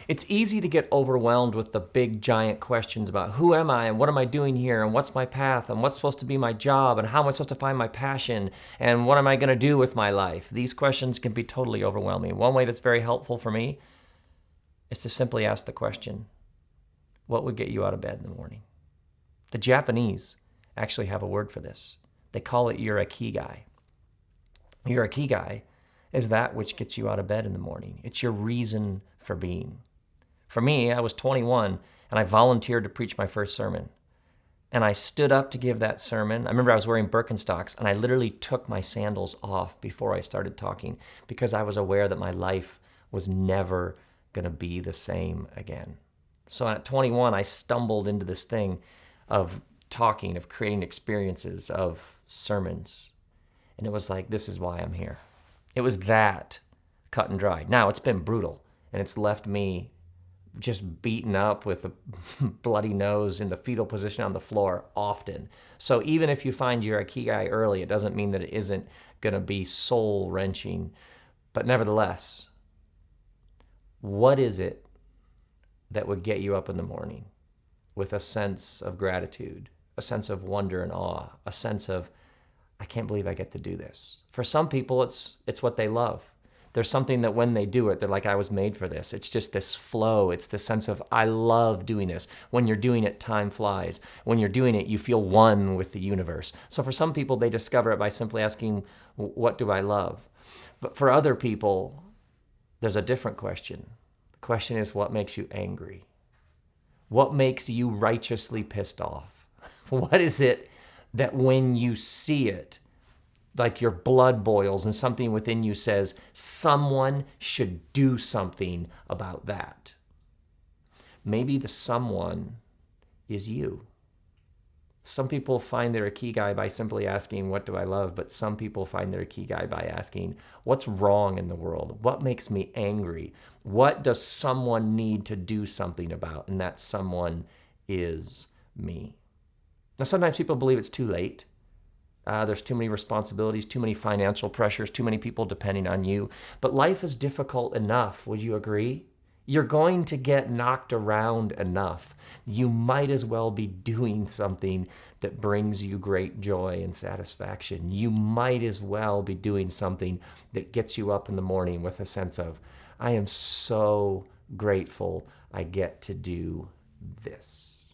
It's easy to get overwhelmed with the big, giant questions about who am I and what am I doing here and what's my path and what's supposed to be my job and how am I supposed to find my passion and what am I going to do with my life. These questions can be totally overwhelming. One way that's very helpful for me is to simply ask the question, what would get you out of bed in the morning? The Japanese actually have a word for this. They call it your ikigai. Your ikigai is that which gets you out of bed in the morning. It's your reason for being. For me, I was 21 and I volunteered to preach my first sermon. And I stood up to give that sermon. I remember I was wearing Birkenstocks and I literally took my sandals off before I started talking because I was aware that my life was never going to be the same again. So at 21, I stumbled into this thing of talking, of creating experiences, of sermons. And it was like, this is why I'm here. It was that cut and dry. Now, it's been brutal, and it's left me just beaten up with a bloody nose in the fetal position on the floor often. So even if you find your ikigai early, it doesn't mean that it isn't going to be soul-wrenching. But nevertheless, what is it that would get you up in the morning with a sense of gratitude, a sense of wonder and awe, a sense of, I can't believe I get to do this. For some people, it's what they love. There's something that when they do it, they're like, I was made for this. It's just this flow. It's the sense of, I love doing this. When you're doing it, time flies. When you're doing it, you feel one with the universe. So for some people, they discover it by simply asking, what do I love? But for other people, there's a different question. The question is, what makes you angry? What makes you righteously pissed off? What is it that when you see it, like your blood boils and something within you says, someone should do something about that? Maybe the someone is you. Some people find their ikigai by simply asking, what do I love? But some people find their ikigai by asking, what's wrong in the world? What makes me angry? What does someone need to do something about? And that someone is me. Now, sometimes people believe it's too late. There's too many responsibilities, too many financial pressures, too many people depending on you. But life is difficult enough. Would you agree? You're going to get knocked around enough. You might as well be doing something that brings you great joy and satisfaction. You might as well be doing something that gets you up in the morning with a sense of, I am so grateful I get to do this.